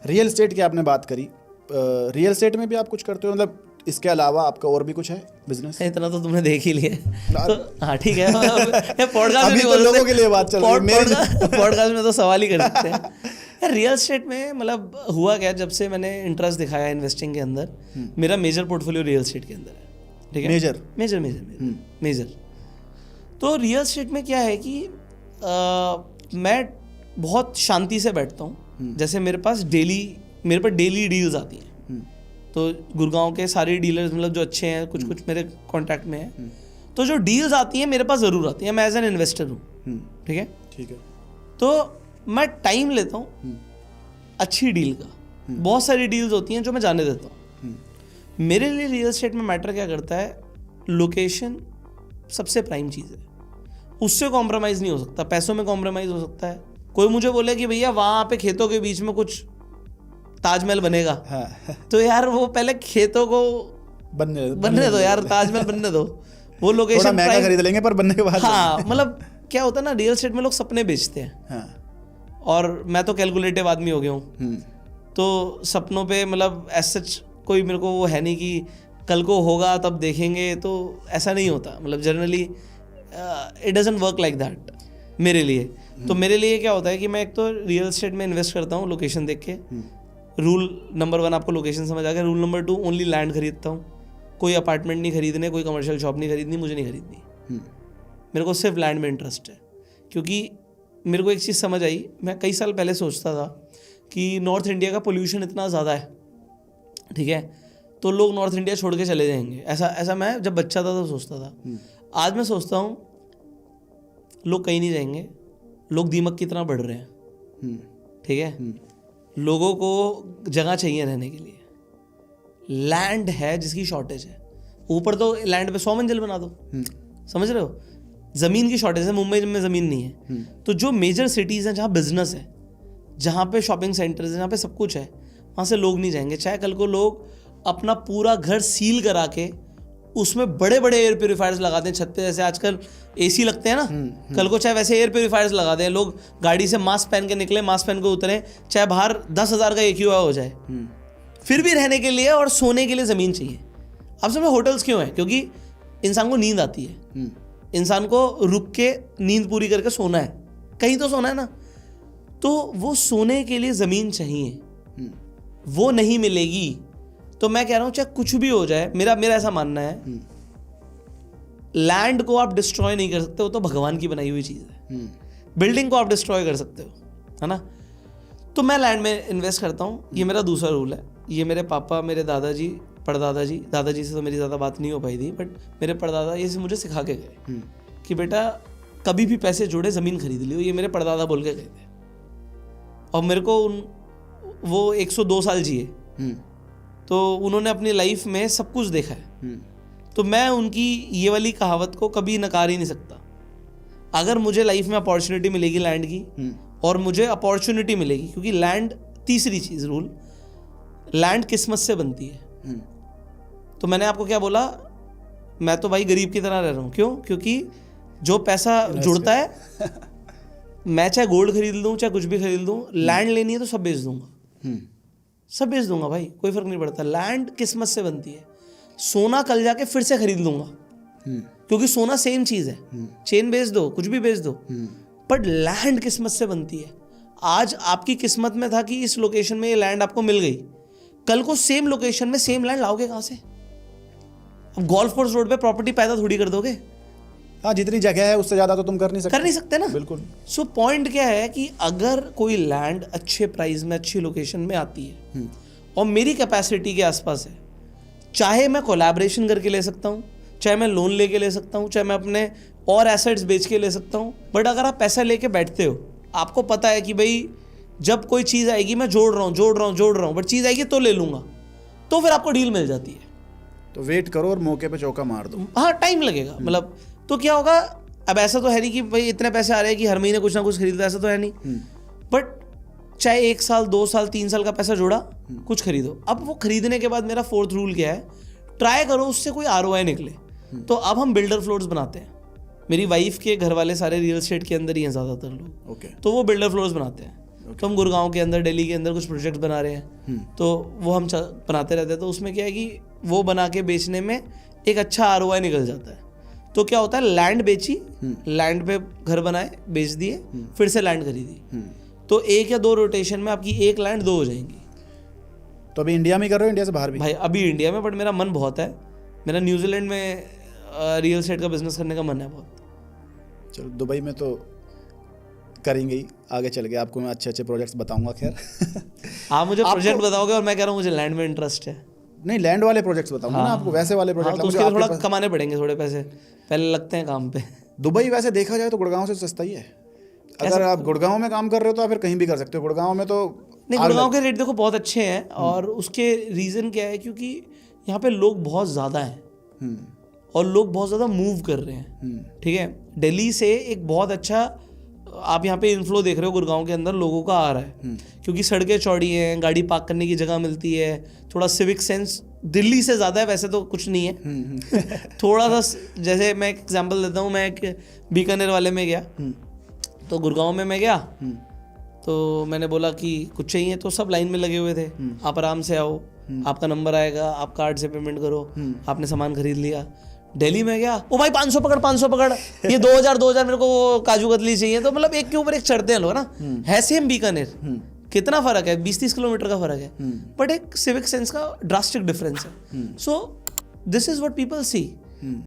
Real estate की आपने बात करी, रियल एस्टेट में भी आप कुछ करते हो, मतलब इसके अलावा आपका और भी कुछ है बिजनेस? इतना तो तुमने देख ही लिया तो हाँ ठीक है। पॉडकास्ट अभी तो लोगों के लिए बात चल रही है, पॉडकास्ट में तो सवाल ही कर सकते हैं यार। रियल एस्टेट में मतलब हुआ क्या, जब से मैंने इंटरेस्ट दिखाया इन्वेस्टिंग के अंदर, मेरा मेजर पोर्टफोलियो रियल एस्टेट के अंदर है, ठीक है। Major major major major. तो रियल एस्टेट में क्या है कि मैं बहुत शांति से बैठता हूँ। जैसे मेरे पर डेली डील्स आती हैं, तो गुड़गांव के सारे डीलर्स मतलब जो अच्छे हैं, कुछ कुछ मेरे कॉन्टैक्ट में हैं, तो जो डील्स आती हैं मेरे पास ज़रूर आती हैं। मैं एज एन इन्वेस्टर हूँ, ठीक है। ठीक है। तो मैं टाइम लेता हूँ अच्छी डील का। बहुत सारी डील्स होती हैं जो मैं जाने देता हूँ। मेरे लिए रियल एस्टेट में मैटर क्या करता है, लोकेशन सबसे प्राइम चीज़ है, उससे कॉम्प्रोमाइज़ नहीं हो सकता। पैसों में कॉम्प्रोमाइज़ हो सकता है, कोई मुझे बोले कि भैया वहाँ पे खेतों के बीच में कुछ ताजमहल बनेगा, हाँ। तो यार वो पहले खेतों को बनने दो यार, ताजमहल बनने दो। वो लोकेशन महंगा खरीद लेंगे पर बनने के बाद, हाँ मतलब क्या होता है ना, रियल एस्टेट में लोग सपने बेचते हैं, हाँ। और मैं तो कैलकुलेटिव आदमी हो गया हूँ, तो सपनों पे मतलब एज सच कोई मेरे को वो है नहीं कि कल को होगा तब देखेंगे, तो ऐसा नहीं होता। मतलब generally it doesn't work like that मेरे लिए। तो मेरे लिए क्या होता है कि मैं एक तो रियल एस्टेट में इन्वेस्ट करता हूँ लोकेशन देख के। रूल नंबर 1 आपको लोकेशन समझ आ गया। रूल नंबर 2, ओनली लैंड खरीदता हूँ, कोई अपार्टमेंट नहीं खरीदने, कोई कमर्शियल शॉप नहीं खरीदनी, मुझे नहीं खरीदनी। मेरे को सिर्फ लैंड में इंटरेस्ट है, क्योंकि मेरे को एक चीज़ समझ आई। मैं कई साल पहले सोचता था कि नॉर्थ इंडिया का पोल्यूशन इतना ज़्यादा है, ठीक है, तो लोग नॉर्थ इंडिया छोड़ के चले जाएंगे। ऐसा मैं जब बच्चा था तो सोचता था। आज मैं सोचता हूँ लोग कहीं नहीं जाएंगे, लोग दीमक की तरह बढ़ रहे हैं, ठीक है। लोगों को जगह चाहिए रहने के लिए, लैंड है जिसकी शॉर्टेज है। ऊपर तो लैंड पे 100 मंजिल बना दो, समझ रहे हो। ज़मीन की शॉर्टेज है, मुंबई में ज़मीन नहीं है। तो जो मेजर सिटीज़ हैं जहाँ बिजनेस है, जहाँ पे शॉपिंग सेंटर्स हैं, जहाँ पे सब कुछ है, वहाँ से लोग नहीं जाएंगे। चाहे कल को लोग अपना पूरा घर सील करा के उसमें बड़े बड़े एयर प्योरीफायर्स लगा दें छत पे, जैसे आजकल एसी लगते हैं ना, कल को चाहे वैसे एयर प्योरीफायर्स लगा दें, लोग गाड़ी से मास्क पहन के निकले, मास्क पहन के उतरें, चाहे बाहर 10,000 का AQI हो जाए, फिर भी रहने के लिए और सोने के लिए ज़मीन चाहिए। अब समझो होटल्स क्यों हैं, क्योंकि इंसान को नींद आती है, इंसान को रुक के नींद पूरी करके सोना है, कहीं तो सोना है ना। तो वो सोने के लिए ज़मीन चाहिए, वो नहीं मिलेगी। तो मैं कह रहा हूँ चाहे कुछ भी हो जाए, मेरा ऐसा मानना है, लैंड को आप डिस्ट्रॉय नहीं कर सकते, वो तो भगवान की बनाई हुई चीज़ है। बिल्डिंग को आप डिस्ट्रॉय कर सकते हो, है ना। तो मैं लैंड में इन्वेस्ट करता हूँ, ये मेरा दूसरा रूल है। ये मेरे पापा, मेरे दादाजी, दादाजी से तो मेरी ज़्यादा बात नहीं हो पाई थी, बट मेरे परदादा ये मुझे सिखा के गए कि बेटा कभी भी पैसे जोड़े ज़मीन खरीद लियो। ये मेरे परदादा बोल के गए थे, और मेरे को वो 102 साल जिए, तो उन्होंने अपनी लाइफ में सब कुछ देखा है। तो मैं उनकी ये वाली कहावत को कभी नकार ही नहीं सकता। अगर मुझे लाइफ में अपॉर्चुनिटी मिलेगी लैंड की, और मुझे अपॉर्चुनिटी मिलेगी, क्योंकि लैंड, तीसरी चीज़ रूल, लैंड किस्मत से बनती है। तो मैंने आपको क्या बोला, मैं तो भाई गरीब की तरह रह रहा हूँ। क्यों? क्योंकि जो पैसा जुड़ता है, मैं चाहे गोल्ड खरीद लूँ, चाहे कुछ भी खरीद लूँ, लैंड लेनी है तो सब बेच दूंगा, सब बेच दूंगा भाई, कोई फर्क नहीं पड़ता। लैंड किस्मत से बनती है। सोना कल जाके फिर से खरीद लूंगा, क्योंकि सोना सेम चीज़ है, चेन बेच दो, कुछ भी बेच दो, बट लैंड किस्मत से बनती है। आज आपकी किस्मत में था कि इस लोकेशन में ये लैंड आपको मिल गई, कल को सेम लोकेशन में सेम लैंड लाओगे कहाँ से? अब गोल्फ कोर्स रोड पे प्रॉपर्टी पैदा थोड़ी कर दोगे। हाँ, जितनी जगह है उससे ज़्यादा तो तुम कर नहीं सकते ना। बिल्कुल। सो पॉइंट क्या है कि अगर कोई लैंड अच्छे प्राइस में, अच्छी लोकेशन में आती है और मेरी कैपेसिटी के आसपास है, चाहे मैं कोलैबोरेशन करके ले सकता हूँ, चाहे मैं लोन लेके ले सकता हूँ, चाहे मैं अपने और एसेट्स बेच के ले सकता हूँ, बट अगर आप पैसा लेके बैठते हो, आपको पता है कि भाई जब कोई चीज़ आएगी मैं जोड़ रहा हूँ, बट चीज़ आएगी तो ले लूँगा, तो फिर आपको डील मिल जाती है। तो वेट करो और मौके पे चौका मार दो। हाँ, टाइम लगेगा। मतलब तो क्या होगा, अब ऐसा तो है नहीं कि भाई इतने पैसे आ रहे हैं कि हर महीने कुछ ना कुछ खरीदो, ऐसा तो है नहीं। बट चाहे 1 साल, 2 साल, 3 साल का पैसा जोड़ा, कुछ खरीदो। अब वो खरीदने के बाद मेरा 4th रूल क्या है, ट्राई करो उससे कोई ROI निकले। तो अब हम बिल्डर फ्लोर्स बनाते हैं। मेरी वाइफ के घर वाले सारे रियल एस्टेट के अंदर ही हैं ज़्यादातर लोग, तो वो बिल्डर फ्लोर्स बनाते हैं। तो हम गुड़गांव के अंदर, दिल्ली के अंदर कुछ प्रोजेक्ट बना रहे हैं, तो वो हम बनाते रहते हैं। तो उसमें क्या है कि वो बना के बेचने में एक अच्छा ROI निकल जाता है। तो क्या होता है, लैंड बेची, लैंड पे घर बनाए, बेच दिए, फिर से लैंड खरीदी, तो 1 या 2 रोटेशन में आपकी 1 लैंड 2 हो जाएंगी। तो अभी इंडिया में कर रहे हो, इंडिया से बाहर भी? भाई अभी इंडिया में, बट मेरा मन बहुत है, मेरा न्यूजीलैंड में रियल एस्टेट का बिजनेस करने का मन है बहुत। चलो दुबई में तो करेंगे ही, आगे चल के आपको मैं अच्छे अच्छे प्रोजेक्ट्स बताऊंगा। खैर आप मुझे प्रोजेक्ट बताओगे और मैं कह रहा हूँ मुझे लैंड में इंटरेस्ट है। नहीं, लैंड वाले प्रोजेक्ट्स बताऊंगा ना आपको, वैसे वाले प्रोजेक्ट तो उसके लिए थोड़ा कमाने पड़ेंगे, थोड़े पैसे पहले लगते हैं काम पे। दुबई वैसे देखा जाए तो गुड़गांव से सस्ता ही है। अगर आप गुड़गांव में काम कर रहे हो तो आप फिर कहीं भी कर सकते हो। गुड़गांव में तो नहीं, गुड़गांव के रेट देखो बहुत अच्छे हैं, और उसके रीज़न क्या है, क्योंकि यहाँ पे लोग बहुत ज़्यादा हैं और लोग बहुत ज़्यादा मूव कर रहे हैं। ठीक है, दिल्ली से एक बहुत अच्छा आप यहाँ पे इन्फ्लो देख रहे हो गुड़गांव के अंदर लोगों का आ रहा है, क्योंकि सड़कें चौड़ी हैं, गाड़ी पार्क करने की जगह मिलती है, थोड़ा सिविक सेंस दिल्ली से ज़्यादा है, वैसे तो कुछ नहीं है थोड़ा सा। जैसे मैं एक एग्जांपल देता हूँ, मैं एक बीकानेर वाले में गया, तो गुड़गांव में मैं गया, तो मैंने बोला कि कुछ चाहिए, तो सब लाइन में लगे हुए थे, आप आराम से आओ, आपका नंबर आएगा, आप कार्ड से पेमेंट करो, आपने सामान खरीद लिया। दिल्ली में गया, ओ भाई 500 पकड़, 500 पकड़, ये 2000 मेरे को काजू कतली चाहिए, तो मतलब एक के ऊपर एक चढ़ते हैं लोग ना। है सेम बीकानेर, कितना फर्क है, 20-30 किलोमीटर का फर्क है, बट एक सिविक सेंस का ड्रास्टिक डिफरेंस है। So this is what people see.